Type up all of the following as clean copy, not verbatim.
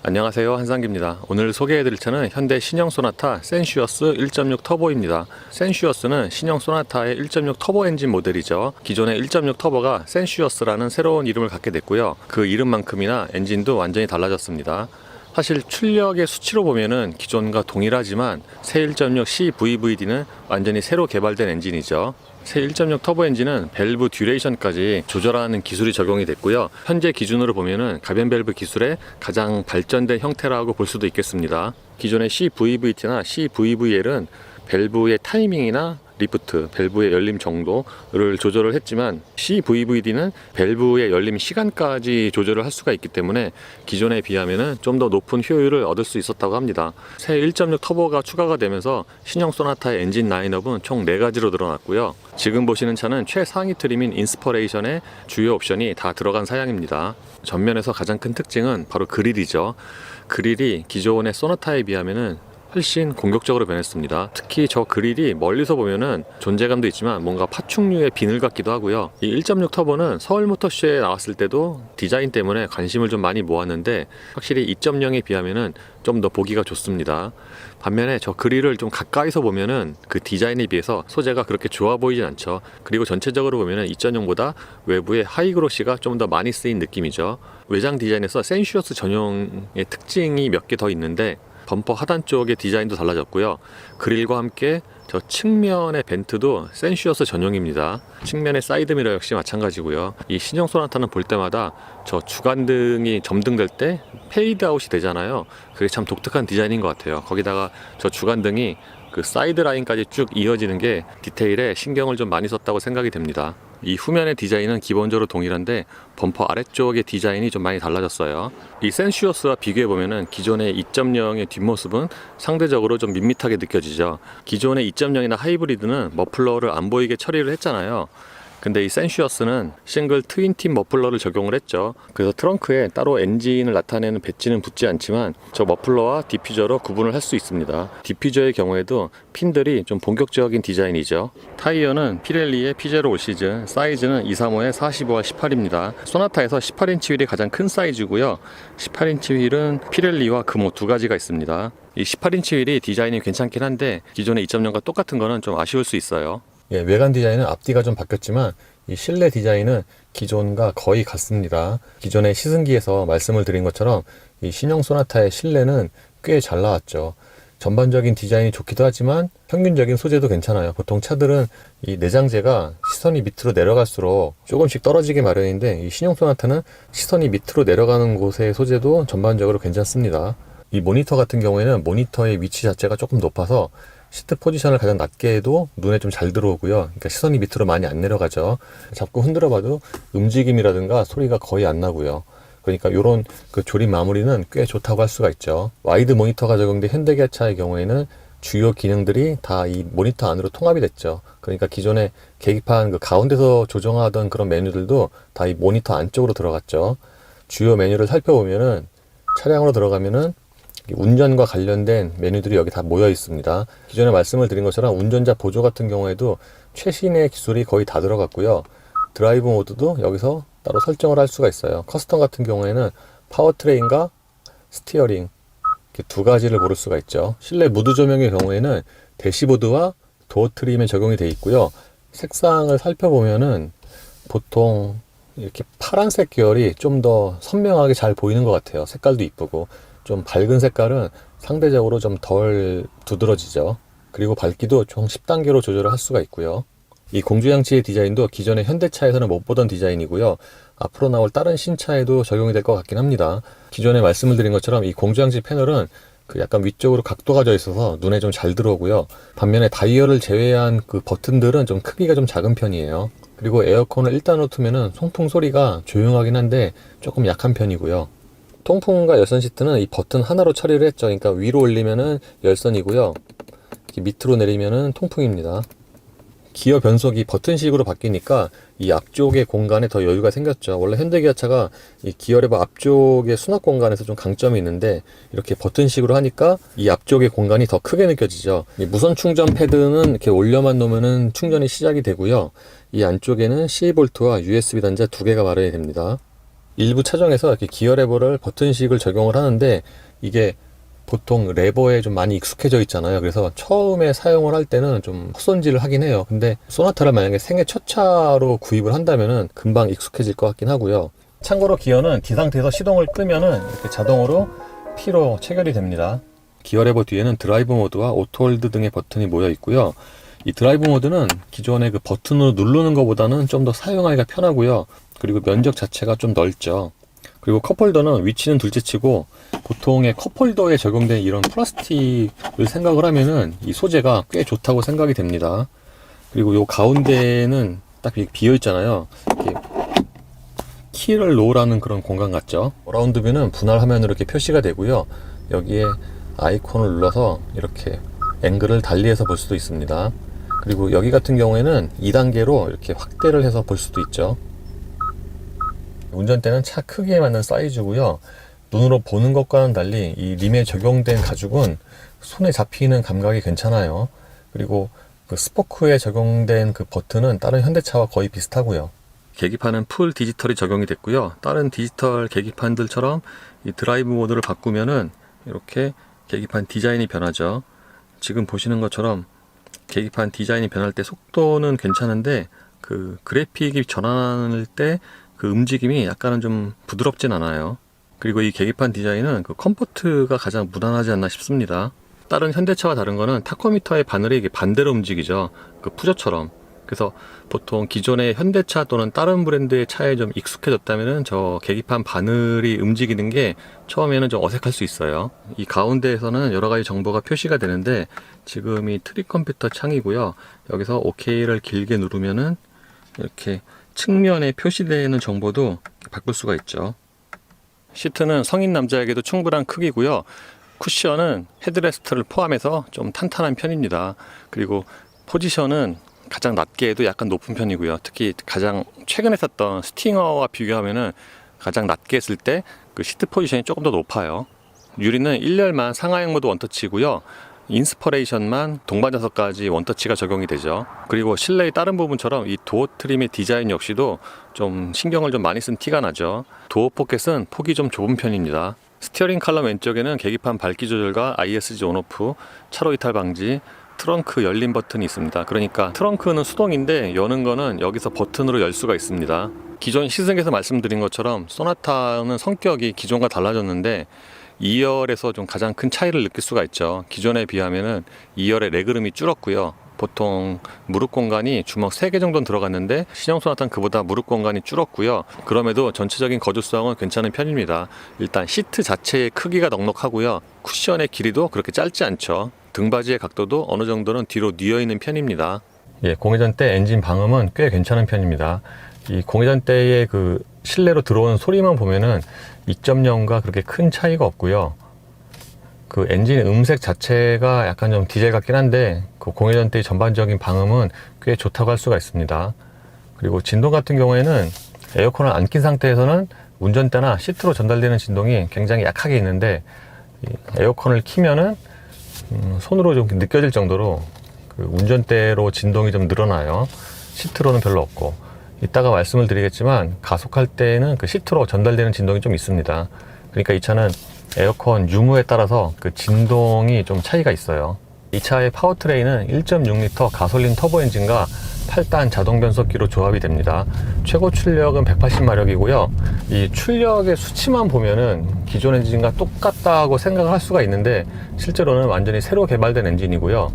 안녕하세요, 한상기입니다. 오늘 소개해드릴 차는 현대 신형 소나타 센슈어스 1.6 터보입니다. 센슈어스는 신형 소나타의 1.6 터보 엔진 모델이죠. 기존의 1.6 터보가 센슈어스라는 새로운 이름을 갖게 됐고요. 그 이름만큼이나 엔진도 완전히 달라졌습니다. 사실 출력의 수치로 보면은 기존과 동일하지만 새 1.6 CVVD는 완전히 새로 개발된 엔진이죠. 새 1.6 터보 엔진은 밸브 듀레이션까지 조절하는 기술이 적용이 됐고요. 현재 기준으로 보면은 가변 밸브 기술의 가장 발전된 형태라고 볼 수도 있겠습니다. 기존의 CVVT나 CVVL은 밸브의 타이밍이나 리프트, 밸브의 열림 정도를 조절을 했지만 CVVD는 밸브의 열림 시간까지 조절을 할 수가 있기 때문에 기존에 비하면 좀 더 높은 효율을 얻을 수 있었다고 합니다. 새 1.6 터보가 추가가 되면서 신형 소나타의 엔진 라인업은 총 4가지로 늘어났고요. 지금 보시는 차는 최상위 트림인 인스퍼레이션의 주요 옵션이 다 들어간 사양입니다. 전면에서 가장 큰 특징은 바로 그릴이죠. 그릴이 기존의 소나타에 비하면 훨씬 공격적으로 변했습니다. 특히 저 그릴이 멀리서 보면은 존재감도 있지만 뭔가 파충류의 비늘 같기도 하고요. 이 1.6 터보는 서울 모터쇼에 나왔을 때도 디자인 때문에 관심을 좀 많이 모았는데 확실히 2.0에 비하면은 좀 더 보기가 좋습니다. 반면에 저 그릴을 좀 가까이서 보면은 그 디자인에 비해서 소재가 그렇게 좋아 보이진 않죠. 그리고 전체적으로 보면은 2.0보다 외부에 하이그로시가 좀 더 많이 쓰인 느낌이죠. 외장 디자인에서 센슈어스 전용의 특징이 몇 개 더 있는데 범퍼 하단 쪽의 디자인도 달라졌고요. 그릴과 함께 저 측면의 벤트도 센슈어스 전용입니다. 측면의 사이드미러 역시 마찬가지고요. 이 신형 소나타는 볼 때마다 저 주간등이 점등될 때 페이드 아웃이 되잖아요. 그게 참 독특한 디자인인 것 같아요. 거기다가 저 주간등이 그 사이드 라인까지 쭉 이어지는 게 디테일에 신경을 좀 많이 썼다고 생각이 됩니다. 이 후면의 디자인은 기본적으로 동일한데 범퍼 아래쪽의 디자인이 좀 많이 달라졌어요. 이 센슈어스와 비교해보면 기존의 2.0의 뒷모습은 상대적으로 좀 밋밋하게 느껴지죠. 기존의 2.0이나 하이브리드는 머플러를 안 보이게 처리를 했잖아요. 근데 이 센슈어스는 싱글 트윈팁 머플러를 적용을 했죠. 그래서 트렁크에 따로 엔진을 나타내는 배지는 붙지 않지만 저 머플러와 디퓨저로 구분을 할 수 있습니다. 디퓨저의 경우에도 핀들이 좀 본격적인 디자인이죠. 타이어는 피렐리의 피제로 올 시즌, 사이즈는 235에 45와 18입니다. 소나타에서 18인치 휠이 가장 큰 사이즈고요. 18인치 휠은 피렐리와 금호 두 가지가 있습니다. 이 18인치 휠이 디자인이 괜찮긴 한데 기존의 2.0과 똑같은 거는 좀 아쉬울 수 있어요. 외관 디자인은 앞뒤가 좀 바뀌었지만 이 실내 디자인은 기존과 거의 같습니다. 기존의 시승기에서 말씀을 드린 것처럼 이 신형 소나타의 실내는 꽤 잘 나왔죠. 전반적인 디자인이 좋기도 하지만 평균적인 소재도 괜찮아요. 보통 차들은 이 내장재가 시선이 밑으로 내려갈수록 조금씩 떨어지게 마련인데 이 신형 소나타는 시선이 밑으로 내려가는 곳의 소재도 전반적으로 괜찮습니다. 이 모니터 같은 경우에는 모니터의 위치 자체가 조금 높아서 시트 포지션을 가장 낮게 해도 눈에 좀 잘 들어오고요. 그러니까 시선이 밑으로 많이 안 내려가죠. 잡고 흔들어 봐도 움직임이라든가 소리가 거의 안 나고요. 그러니까 이런 그 조립 마무리는 꽤 좋다고 할 수가 있죠. 와이드 모니터가 적용된 현대기아차의 경우에는 주요 기능들이 다 이 모니터 안으로 통합이 됐죠. 그러니까 기존에 계기판 그 가운데서 조정하던 그런 메뉴들도 다 이 모니터 안쪽으로 들어갔죠. 주요 메뉴를 살펴보면은 차량으로 들어가면은 운전과 관련된 메뉴들이 여기 다 모여 있습니다. 기존에 말씀을 드린 것처럼 운전자 보조 같은 경우에도 최신의 기술이 거의 다 들어갔고요. 드라이브 모드도 여기서 따로 설정을 할 수가 있어요. 커스텀 같은 경우에는 파워트레인과 스티어링 이렇게 두 가지를 고를 수가 있죠. 실내 무드 조명의 경우에는 대시보드와 도어 트림에 적용이 되어 있고요. 색상을 살펴보면은 보통 이렇게 파란색 계열이 좀 더 선명하게 잘 보이는 것 같아요. 색깔도 이쁘고 좀 밝은 색깔은 상대적으로 좀 덜 두드러지죠. 그리고 밝기도 총 10단계로 조절을 할 수가 있고요. 이 공조장치의 디자인도 기존의 현대차에서는 못 보던 디자인이고요. 앞으로 나올 다른 신차에도 적용이 될 것 같긴 합니다. 기존에 말씀을 드린 것처럼 이 공조장치 패널은 그 약간 위쪽으로 각도가 져 있어서 눈에 좀 잘 들어오고요. 반면에 다이얼을 제외한 그 버튼들은 좀 크기가 좀 작은 편이에요. 그리고 에어컨을 1단으로 트면은 송풍 소리가 조용하긴 한데 조금 약한 편이고요. 통풍과 열선 시트는 이 버튼 하나로 처리를 했죠. 그러니까 위로 올리면은 열선이고요. 이렇게 밑으로 내리면은 통풍입니다. 기어 변속이 버튼식으로 바뀌니까 이 앞쪽의 공간에 더 여유가 생겼죠. 원래 현대기아차가 이 기어 레버 앞쪽의 수납 공간에서 좀 강점이 있는데 이렇게 버튼식으로 하니까 이 앞쪽의 공간이 더 크게 느껴지죠. 이 무선 충전 패드는 이렇게 올려만 놓으면은 충전이 시작이 되고요. 이 안쪽에는 12V와 USB 단자 두 개가 마련이 됩니다. 일부 차종에서 이렇게 기어 레버를 버튼식을 적용을 하는데 이게 보통 레버에 좀 많이 익숙해져 있잖아요. 그래서 처음에 사용을 할 때는 좀 헛손질을 하긴 해요. 근데 소나타를 만약에 생애 첫 차로 구입을 한다면은 금방 익숙해질 것 같긴 하고요. 참고로 기어는 D 상태에서 시동을 끄면은 이렇게 자동으로 P로 체결이 됩니다. 기어 레버 뒤에는 드라이브 모드와 오토홀드 등의 버튼이 모여 있고요. 이 드라이브 모드는 기존의 그 버튼으로 누르는 것보다는 좀 더 사용하기가 편하고요. 그리고 면적 자체가 좀 넓죠. 그리고 컵홀더는 위치는 둘째치고 보통의 컵홀더에 적용된 이런 플라스틱을 생각을 하면은 이 소재가 꽤 좋다고 생각이 됩니다. 그리고 요 가운데는 딱 비어 있잖아요. 이렇게 키를 놓으라는 그런 공간 같죠. 어라운드 뷰는 분할 화면으로 이렇게 표시가 되고요. 여기에 아이콘을 눌러서 이렇게 앵글을 달리해서 볼 수도 있습니다. 그리고 여기 같은 경우에는 2단계로 이렇게 확대를 해서 볼 수도 있죠. 운전대는 차 크기에 맞는 사이즈고요. 눈으로 보는 것과는 달리 이 림에 적용된 가죽은 손에 잡히는 감각이 괜찮아요. 그리고 그 스포크에 적용된 그 버튼은 다른 현대차와 거의 비슷하고요. 계기판은 풀 디지털이 적용이 됐고요. 다른 디지털 계기판들처럼 이 드라이브 모드를 바꾸면은 이렇게 계기판 디자인이 변하죠. 지금 보시는 것처럼 계기판 디자인이 변할 때 속도는 괜찮은데 그 그래픽이 전환할 때 그 움직임이 약간은 좀 부드럽진 않아요. 그리고 이 계기판 디자인은 그 컴포트가 가장 무난하지 않나 싶습니다. 다른 현대차와 다른 거는 타코미터의 바늘이 이게 반대로 움직이죠. 그 푸저처럼. 그래서 보통 기존의 현대차 또는 다른 브랜드의 차에 좀 익숙해졌다면은 저 계기판 바늘이 움직이는 게 처음에는 좀 어색할 수 있어요. 이 가운데에서는 여러 가지 정보가 표시가 되는데 지금 이 트릭 컴퓨터 창이고요. 여기서 OK를 길게 누르면은 이렇게 측면에 표시되는 정보도 바꿀 수가 있죠. 시트는 성인 남자에게도 충분한 크기고요. 쿠션은 헤드레스트를 포함해서 좀 탄탄한 편입니다. 그리고 포지션은 가장 낮게 해도 약간 높은 편이고요. 특히 가장 최근에 샀던 스팅어와 비교하면은 가장 낮게 했을 때 그 시트 포지션이 조금 더 높아요. 유리는 1열만 상하향 모드 원터치고요. 인스퍼레이션만 동반 좌석까지 원터치가 적용이 되죠. 그리고 실내의 다른 부분처럼 이 도어 트림의 디자인 역시도 좀 신경을 좀 많이 쓴 티가 나죠. 도어 포켓은 폭이 좀 좁은 편입니다. 스티어링 칼럼 왼쪽에는 계기판 밝기 조절과 ISG 온오프, 차로 이탈 방지, 트렁크 열림 버튼이 있습니다. 그러니까 트렁크는 수동인데 여는 거는 여기서 버튼으로 열 수가 있습니다. 기존 시승에서 말씀드린 것처럼 소나타는 성격이 기존과 달라졌는데 2열에서 좀 가장 큰 차이를 느낄 수가 있죠. 기존에 비하면은 2열의 레그룸이 줄었고요. 보통 무릎 공간이 주먹 3개 정도는 들어갔는데 신형 소나타는 그보다 무릎 공간이 줄었고요. 그럼에도 전체적인 거주성은 괜찮은 편입니다. 일단 시트 자체의 크기가 넉넉하고요. 쿠션의 길이도 그렇게 짧지 않죠. 등받이의 각도도 어느 정도는 뒤로 뉘어 있는 편입니다. 공회전대 엔진 방음은 꽤 괜찮은 편입니다. 이 공회전대의 그 실내로 들어오는 소리만 보면은 2.0과 그렇게 큰 차이가 없고요. 그 엔진 음색 자체가 약간 좀 디젤 같긴 한데 그 공회전대의 전반적인 방음은 꽤 좋다고 할 수가 있습니다. 그리고 진동 같은 경우에는 에어컨을 안 킨 상태에서는 운전대나 시트로 전달되는 진동이 굉장히 약하게 있는데 에어컨을 키면은 손으로 좀 느껴질 정도로 그 운전대로 진동이 좀 늘어나요. 시트로는 별로 없고. 이따가 말씀을 드리겠지만 가속할 때는 그 시트로 전달되는 진동이 좀 있습니다. 그러니까 이 차는 에어컨 유무에 따라서 그 진동이 좀 차이가 있어요. 이 차의 파워트레인은 1.6L 가솔린 터보 엔진과 8단 자동 변속기로 조합이 됩니다. 최고 출력은 180마력이고요. 이 출력의 수치만 보면은 기존 엔진과 똑같다고 생각을 할 수가 있는데 실제로는 완전히 새로 개발된 엔진이고요.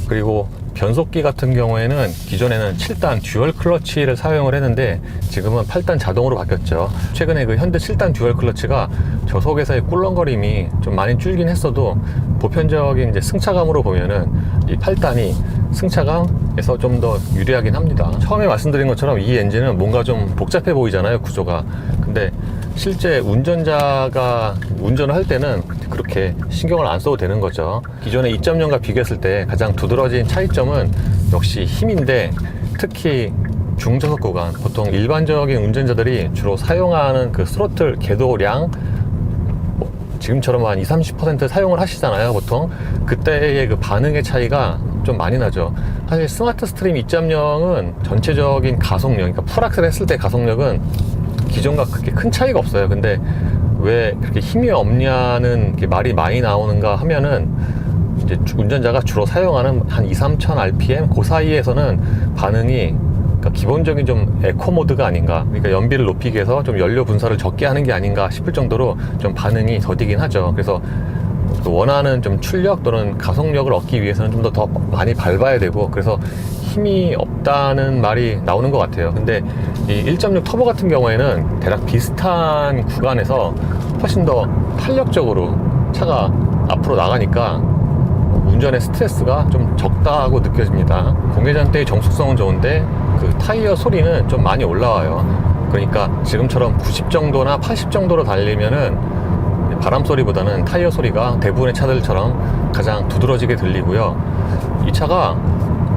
그리고 변속기 같은 경우에는 기존에는 7단 듀얼 클러치를 사용을 했는데 지금은 8단 자동으로 바뀌었죠. 최근에 그 현대 7단 듀얼 클러치가 저속에서의 꿀렁거림이 좀 많이 줄긴 했어도 보편적인 이제 승차감으로 보면은 이 8단이 승차감에서 좀 더 유리하긴 합니다. 처음에 말씀드린 것처럼 이 엔진은 뭔가 좀 복잡해 보이잖아요, 구조가. 근데 실제 운전자가 운전을 할 때는 그렇게 신경을 안 써도 되는 거죠. 기존의 2.0과 비교했을 때 가장 두드러진 차이점은 역시 힘인데 특히 중저속 구간, 보통 일반적인 운전자들이 주로 사용하는 그 스로틀 궤도량 지금처럼 한 20-30% 사용을 하시잖아요, 보통. 그때의 그 반응의 차이가 좀 많이 나죠. 사실 스마트 스트림 2.0은 전체적인 가속력, 그러니까 풀악셀 했을 때 가속력은 기존과 그렇게 큰 차이가 없어요. 근데 왜 그렇게 힘이 없냐는 말이 많이 나오는가 하면은, 이제 운전자가 주로 사용하는 한 2-3천 rpm 그 사이에서는 반응이, 그러니까 기본적인 좀 에코 모드가 아닌가, 그러니까 연비를 높이기 위해서 좀 연료 분사를 적게 하는 게 아닌가 싶을 정도로 좀 반응이 더디긴 하죠. 그래서 원하는 좀 출력 또는 가속력을 얻기 위해서는 좀 더 많이 밟아야 되고, 그래서 힘이 없다는 말이 나오는 것 같아요. 근데 이 1.6 터보 같은 경우에는 대략 비슷한 구간에서 훨씬 더 탄력적으로 차가 앞으로 나가니까 운전의 스트레스가 좀 적다고 느껴집니다. 공회전대의 정숙성은 좋은데 그 타이어 소리는 좀 많이 올라와요. 그러니까 지금처럼 90 정도나 80 정도로 달리면은 바람 소리보다는 타이어 소리가 대부분의 차들처럼 가장 두드러지게 들리고요. 이 차가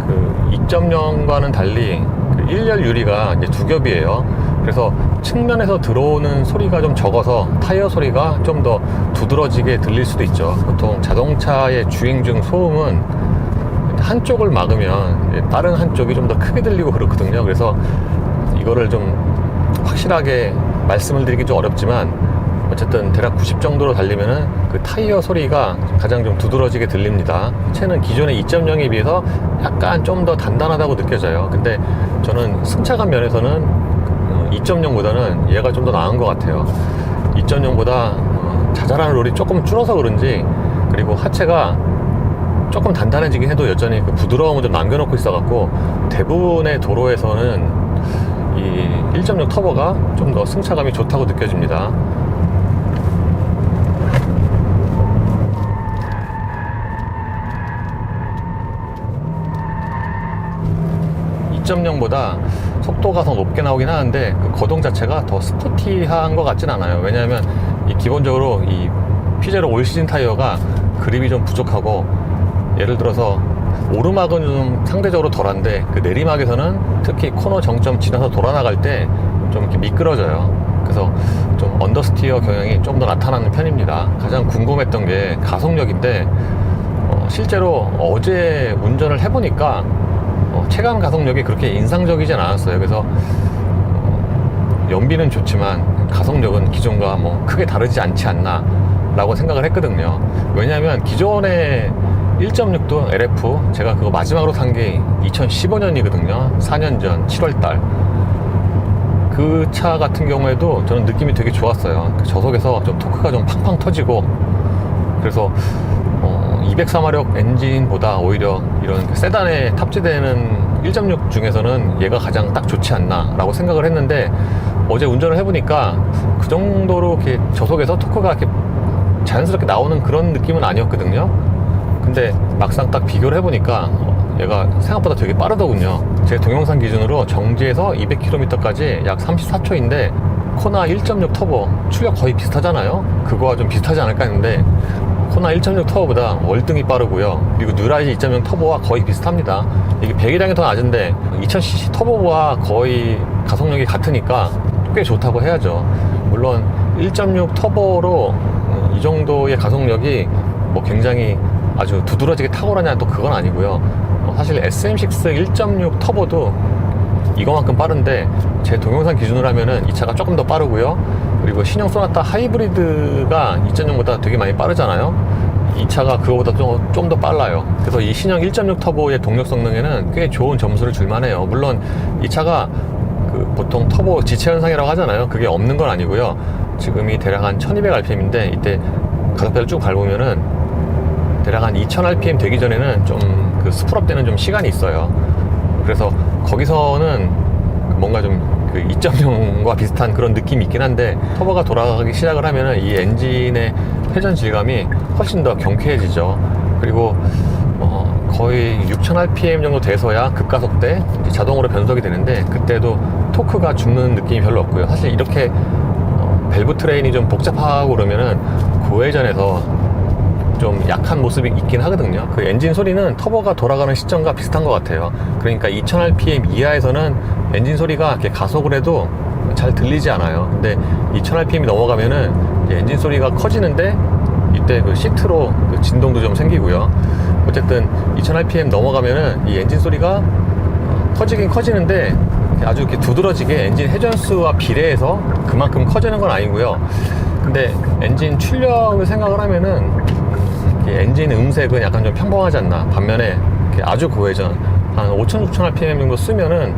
그 2.0과는 달리 그 1열 유리가 이제 두 겹이에요. 그래서 측면에서 들어오는 소리가 좀 적어서 타이어 소리가 좀 더 두드러지게 들릴 수도 있죠. 보통 자동차의 주행 중 소음은 한쪽을 막으면 다른 한쪽이 좀 더 크게 들리고 그렇거든요. 그래서 이거를 좀 확실하게 말씀을 드리기 좀 어렵지만, 어쨌든 대략 90 정도로 달리면은 그 타이어 소리가 가장 좀 두드러지게 들립니다. 차는 기존의 2.0에 비해서 약간 좀 더 단단하다고 느껴져요. 근데 저는 승차감 면에서는 2.0보다는 얘가 좀 더 나은 것 같아요. 2.0보다 자잘한 롤이 조금 줄어서 그런지, 그리고 하체가 조금 단단해지긴 해도 여전히 그 부드러움을 좀 남겨놓고 있어갖고, 대부분의 도로에서는 이 1.6 터보가 좀 더 승차감이 좋다고 느껴집니다. 2.0보다 속도가 더 높게 나오긴 하는데 그 거동 자체가 더 스포티한 것 같진 않아요. 왜냐하면 이 기본적으로 이 피제로 올 시즌 타이어가 그립이 좀 부족하고, 예를 들어서 오르막은 좀 상대적으로 덜한데 그 내리막에서는 특히 코너 정점 지나서 돌아 나갈 때 좀 이렇게 미끄러져요. 그래서 좀 언더스티어 경향이 좀 더 나타나는 편입니다. 가장 궁금했던 게 가속력인데, 실제로 어제 운전을 해보니까 체감 가속력이 그렇게 인상적이진 않았어요. 그래서 연비는 좋지만 가속력은 기존과 뭐 크게 다르지 않지 않나 라고 생각을 했거든요. 왜냐하면 기존의 1.6도 LF 제가 그거 마지막으로 산 게 2015년이거든요 4년 전 7월달. 그 차 같은 경우에도 저는 느낌이 되게 좋았어요. 저속에서 좀 토크가 좀 팡팡 터지고, 그래서 204마력 엔진보다 오히려 이런 세단에 탑재되는 1.6 중에서는 얘가 가장 딱 좋지 않나 라고 생각을 했는데, 어제 운전을 해보니까 그 정도로 이렇게 저속에서 토크가 이렇게 자연스럽게 나오는 그런 느낌은 아니었거든요. 근데 막상 딱 비교를 해보니까 얘가 생각보다 되게 빠르더군요. 제 동영상 기준으로 정지에서 200km까지 약 34초인데 코나 1.6 터보 출력 거의 비슷하잖아요. 그거와 좀 비슷하지 않을까 했는데 코나 1.6 터보보다 월등히 빠르고요. 그리고 뉴라이즈 2.0 터보와 거의 비슷합니다. 이게 배기량이 더 낮은데 2000cc 터보와 거의 가속력이 같으니까 꽤 좋다고 해야죠. 물론 1.6 터보로 이 정도의 가속력이 뭐 굉장히 아주 두드러지게 탁월하냐 또 그건 아니고요. 사실 SM6 1.6 터보도 이거만큼 빠른데 제 동영상 기준으로 하면은 이 차가 조금 더 빠르고요. 그리고 신형 소나타 하이브리드가 2.0보다 되게 많이 빠르잖아요. 이 차가 그거보다 좀 더 빨라요. 그래서 이 신형 1.6 터보의 동력 성능에는 꽤 좋은 점수를 줄만해요. 물론 이 차가 그 보통 터보 지체 현상이라고 하잖아요. 그게 없는 건 아니고요. 지금이 대략 한 1200rpm인데 이때 가속배를 쭉 밟으면은 대략 한 2000rpm 되기 전에는 좀 그 스풀업 되는 좀 시간이 있어요. 그래서 거기서는 뭔가 좀 그 2.0과 비슷한 그런 느낌이 있긴 한데, 터보가 돌아가기 시작을 하면은 이 엔진의 회전 질감이 훨씬 더 경쾌해지죠. 그리고 거의 6000rpm 정도 돼서야 급가속 때 이제 자동으로 변속이 되는데, 그때도 토크가 죽는 느낌이 별로 없고요. 사실 이렇게 밸브 트레인이 좀 복잡하고 그러면은 고회전에서 좀 약한 모습이 있긴 하거든요. 그 엔진 소리는 터보가 돌아가는 시점과 비슷한 것 같아요. 그러니까 2000rpm 이하에서는 엔진 소리가 이렇게 가속을 해도 잘 들리지 않아요. 근데 2000rpm이 넘어가면은 이제 엔진 소리가 커지는데 이때 그 시트로 그 진동도 좀 생기고요. 어쨌든 2000rpm 넘어가면은 이 엔진 소리가 커지긴 커지는데 아주 이렇게 두드러지게 엔진 회전수와 비례해서 그만큼 커지는 건 아니고요. 근데 엔진 출력을 생각을 하면은 엔진 음색은 약간 좀 평범하지 않나. 반면에 아주 고회전 한 5,000, 6,000rpm 정도 쓰면은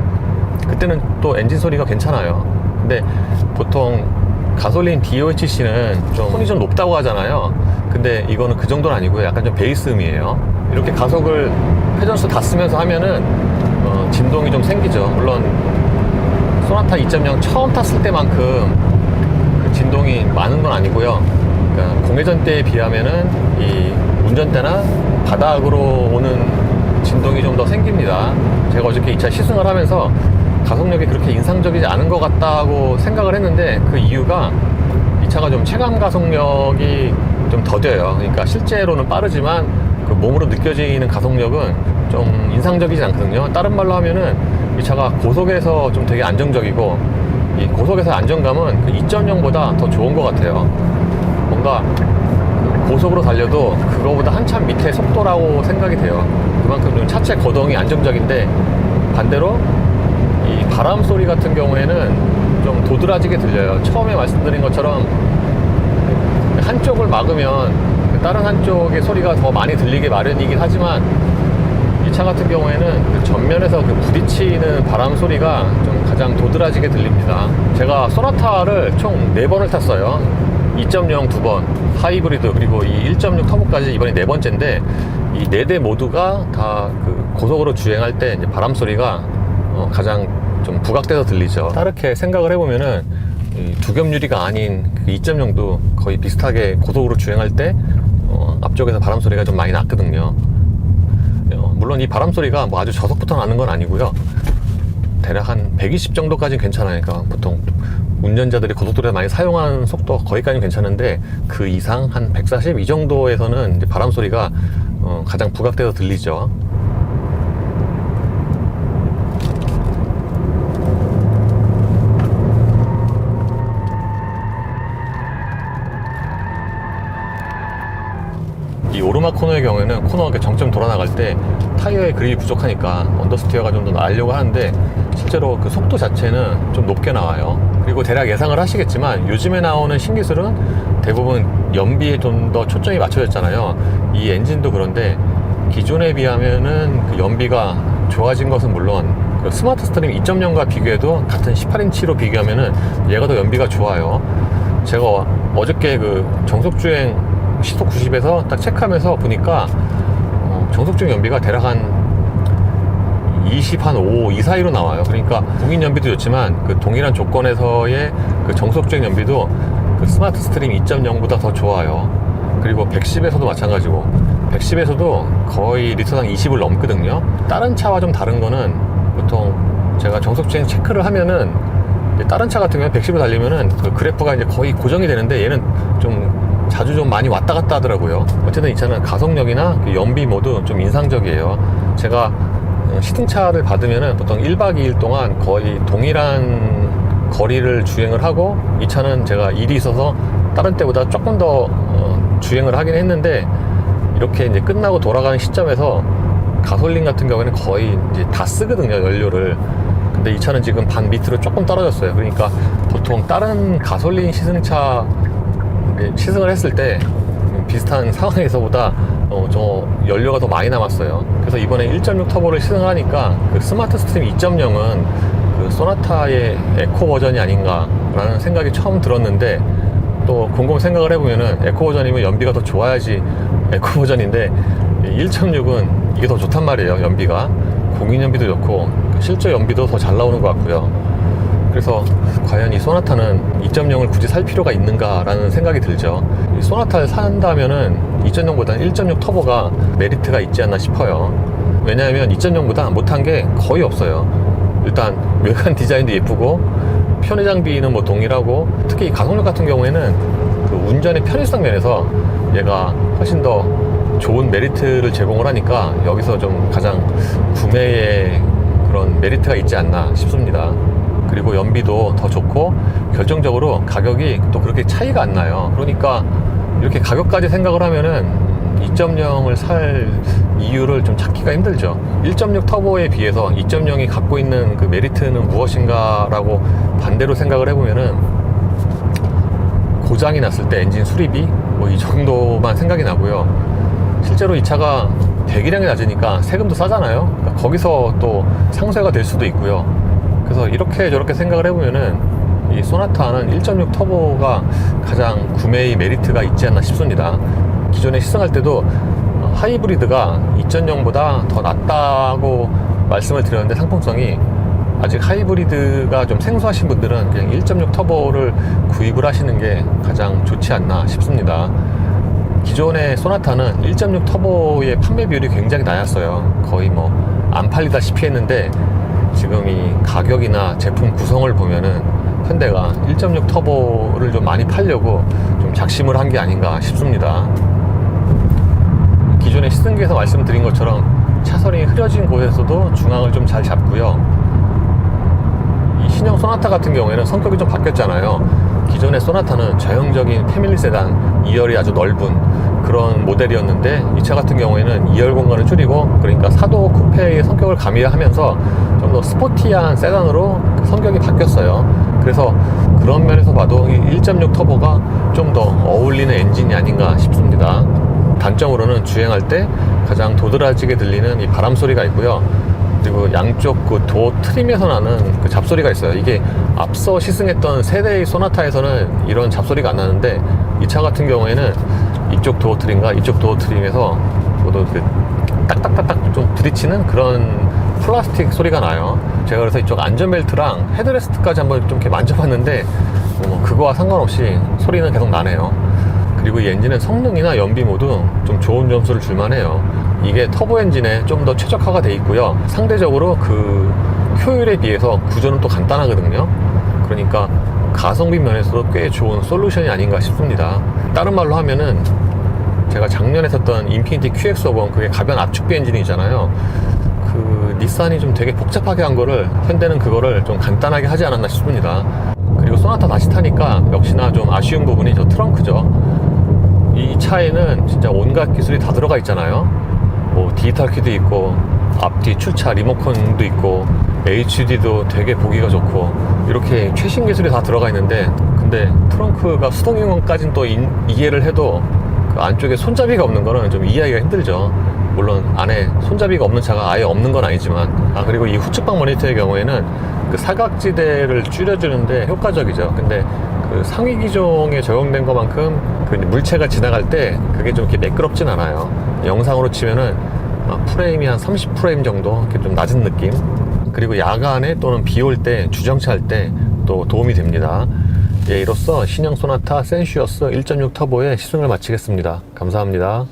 그때는 또 엔진 소리가 괜찮아요. 근데 보통 가솔린 DOHC는 좀 톤이 좀 높다고 하잖아요. 근데 이거는 그 정도는 아니고요. 약간 좀 베이스음이에요. 이렇게 가속을 회전수 다 쓰면서 하면은 진동이 좀 생기죠. 물론 소나타 2.0 처음 탔을 때만큼 그 진동이 많은 건 아니고요. 그러니까 공회전 때에 비하면은 이 운전대나 바닥으로 오는 진동이 좀 더 생깁니다. 제가 어저께 이 차 시승을 하면서 가속력이 그렇게 인상적이지 않은 것 같다고 생각을 했는데, 그 이유가 이 차가 좀 체감 가속력이 좀 더뎌요. 그러니까 실제로는 빠르지만 그 몸으로 느껴지는 가속력은 좀 인상적이지 않거든요. 다른 말로 하면은 이 차가 고속에서 좀 되게 안정적이고, 이 고속에서 안정감은 그 2.0보다 더 좋은 것 같아요. 뭔가 고속으로 달려도 그거보다 한참 밑에 속도라고 생각이 돼요. 그만큼 좀 차체 거동이 안정적인데, 반대로 이 바람 소리 같은 경우에는 좀 도드라지게 들려요. 처음에 말씀드린 것처럼 한쪽을 막으면 다른 한쪽의 소리가 더 많이 들리게 마련이긴 하지만, 이 차 같은 경우에는 그 전면에서 그 부딪히는 바람 소리가 좀 가장 도드라지게 들립니다. 제가 소나타를 총 4번을 탔어요. 2.0 2번, 하이브리드, 그리고 이 1.6 터보까지 이번이 4번째인데, 이 4대 모두가 다 그 고속으로 주행할 때 이제 바람 소리가 가장 좀 부각돼서 들리죠. 다르게 생각을 해보면은 이 두겹유리가 아닌 그 2.0도 거의 비슷하게 고속으로 주행할 때 앞쪽에서 바람 소리가 좀 많이 났거든요. 물론 이 바람 소리가 뭐 아주 저속부터 나는 건 아니고요. 대략 한 120 정도까지는 괜찮아요. 그러니까 보통 운전자들이 고속도로에 많이 사용하는 속도 거기까지는 괜찮은데, 그 이상 한 140 이 정도에서는 이제 바람 소리가 가장 부각돼서 들리죠. 이 오르막 코너의 경우에는 코너가 정점 돌아 나갈 때 타이어의 그립이 부족하니까 언더스티어가 좀 더 나으려고 하는데, 실제로 그 속도 자체는 좀 높게 나와요. 그리고 대략 예상을 하시겠지만 요즘에 나오는 신기술은 대부분 연비에 좀 더 초점이 맞춰졌잖아요. 이 엔진도 그런데 기존에 비하면은 그 연비가 좋아진 것은 물론, 그 스마트 스트림 2.0과 비교해도 같은 18인치로 비교하면은 얘가 더 연비가 좋아요. 제가 어저께 그 정속주행 시속 90에서 딱 체크하면서 보니까 정속주행 연비가 대략 한 25, 이 사이로 나와요. 그러니까 공인 연비도 좋지만 그 동일한 조건에서의 그 정속주행 연비도 그 스마트 스트림 2.0보다 더 좋아요. 그리고 110에서도 마찬가지고, 110에서도 거의 리터당 20을 넘거든요. 다른 차와 좀 다른 거는, 보통 제가 정속주행 체크를 하면은 다른 차 같은 경우는 110을 달리면은 그 그래프가 이제 거의 고정이 되는데, 얘는 좀 자주 좀 많이 왔다 갔다 하더라고요. 어쨌든 이 차는 가속력이나 연비 모두 좀 인상적이에요. 제가 시승차를 받으면은 보통 1박 2일 동안 거의 동일한 거리를 주행을 하고, 이 차는 제가 일이 있어서 다른 때보다 조금 더 주행을 하긴 했는데, 이렇게 이제 끝나고 돌아가는 시점에서 가솔린 같은 경우에는 거의 이제 다 쓰거든요, 연료를. 근데 이 차는 지금 반 밑으로 조금 떨어졌어요. 그러니까 보통 다른 가솔린 시승차 시승을 했을 때 비슷한 상황에서보다 저 연료가 더 많이 남았어요. 그래서 이번에 1.6 터보를 시승을 하니까 그 스마트 스트림 2.0은 그 소나타의 에코 버전이 아닌가 라는 생각이 처음 들었는데, 또 곰곰 생각을 해보면은 에코 버전이면 연비가 더 좋아야지 에코 버전인데, 1.6은 이게 더 좋단 말이에요. 연비가 공인 연비도 좋고 실제 연비도 더 잘 나오는 것 같고요. 그래서 과연 이 소나타는 2.0을 굳이 살 필요가 있는가 라는 생각이 들죠. 이 소나타를 산다면은 2.0보다는 1.6 터보가 메리트가 있지 않나 싶어요. 왜냐하면 2.0보다 못한 게 거의 없어요. 일단 외관 디자인도 예쁘고, 편의 장비는 뭐 동일하고, 특히 가속력 같은 경우에는 그 운전의 편의성 면에서 얘가 훨씬 더 좋은 메리트를 제공을 하니까, 여기서 좀 가장 구매에 그런 메리트가 있지 않나 싶습니다. 그리고 연비도 더 좋고, 결정적으로 가격이 또 그렇게 차이가 안 나요. 그러니까 이렇게 가격까지 생각을 하면은 2.0을 살 이유를 좀 찾기가 힘들죠. 1.6 터보에 비해서 2.0이 갖고 있는 그 메리트는 무엇인가 라고 반대로 생각을 해보면은 고장이 났을 때 엔진 수리비 뭐 이 정도만 생각이 나고요. 실제로 이 차가 배기량이 낮으니까 세금도 싸잖아요. 그러니까 거기서 또 상쇄가 될 수도 있고요. 그래서 이렇게 저렇게 생각을 해보면은 이 소나타는 1.6 터보가 가장 구매의 메리트가 있지 않나 싶습니다. 기존에 시승할 때도 하이브리드가 2.0보다 더 낫다고 말씀을 드렸는데 상품성이 아직 하이브리드가 좀 생소하신 분들은 그냥 1.6 터보를 구입을 하시는 게 가장 좋지 않나 싶습니다. 기존의 소나타는 1.6 터보의 판매 비율이 굉장히 낮았어요. 거의 뭐 안 팔리다시피 했는데 지금 이 가격이나 제품 구성을 보면은 현대가 1.6 터보를 좀 많이 팔려고 좀 작심을 한 게 아닌가 싶습니다. 기존의 시승기에서 말씀드린 것처럼 차선이 흐려진 곳에서도 중앙을 좀 잘 잡고요. 이 신형 소나타 같은 경우에는 성격이 좀 바뀌었잖아요. 기존의 소나타는 전형적인 패밀리 세단 2열이 아주 넓은 그런 모델이었는데 이 차 같은 경우에는 2열 공간을 줄이고 그러니까 사도 쿠페의 성격을 가미하면서 좀 더 스포티한 세단으로 성격이 바뀌었어요. 그래서 그런 면에서 봐도 이 1.6 터보가 좀 더 어울리는 엔진이 아닌가 싶습니다. 단점으로는 주행할 때 가장 도드라지게 들리는 이 바람 소리가 있고요. 그리고 양쪽 그 도어 트림에서 나는 그 잡소리가 있어요. 이게 앞서 시승했던 세대의 소나타에서는 이런 잡소리가 안 나는데 이 차 같은 경우에는 이쪽 도어 트림과 이쪽 도어 트림에서 모두 그 딱딱딱딱 좀 부딪히는 그런 플라스틱 소리가 나요. 제가 그래서 이쪽 안전벨트랑 헤드레스트까지 한번 좀 이렇게 만져봤는데 그거와 상관없이 소리는 계속 나네요. 그리고 이 엔진은 성능이나 연비 모두 좀 좋은 점수를 줄만해요. 이게 터보 엔진에 좀 더 최적화가 돼 있고요. 상대적으로 그 효율에 비해서 구조는 또 간단하거든요. 그러니까 가성비 면에서도 꽤 좋은 솔루션이 아닌가 싶습니다. 다른 말로 하면은 제가 작년에 샀던 인피니티 QX50 그게 가변 압축비 엔진이잖아요. 그 닛산이 좀 되게 복잡하게 한 거를 현대는 그거를 좀 간단하게 하지 않았나 싶습니다. 그리고 소나타 다시 타니까 역시나 좀 아쉬운 부분이 저 트렁크죠. 이 차에는 진짜 온갖 기술이 다 들어가 있잖아요. 뭐 디지털 키도 있고 앞뒤 추차 리모컨도 있고 HUD도 되게 보기가 좋고 이렇게 최신 기술이 다 들어가 있는데 근데 트렁크가 수동이용까지는 또 이해를 해도 그 안쪽에 손잡이가 없는 거는 좀 이해하기가 힘들죠. 물론 안에 손잡이가 없는 차가 아예 없는 건 아니지만 그리고 이 후측방 모니터의 경우에는 그 사각지대를 줄여주는데 효과적이죠. 근데 그 상위 기종에 적용된 것만큼 그 물체가 지나갈 때 그게 좀 이렇게 매끄럽진 않아요. 영상으로 치면은 프레임이 한 30프레임 정도 이렇게 좀 낮은 느낌. 그리고 야간에 또는 비 올 때 주정차할 때 또 도움이 됩니다. 예, 이로써 신형 소나타 센슈어스 1.6 터보의 시승을 마치겠습니다. 감사합니다.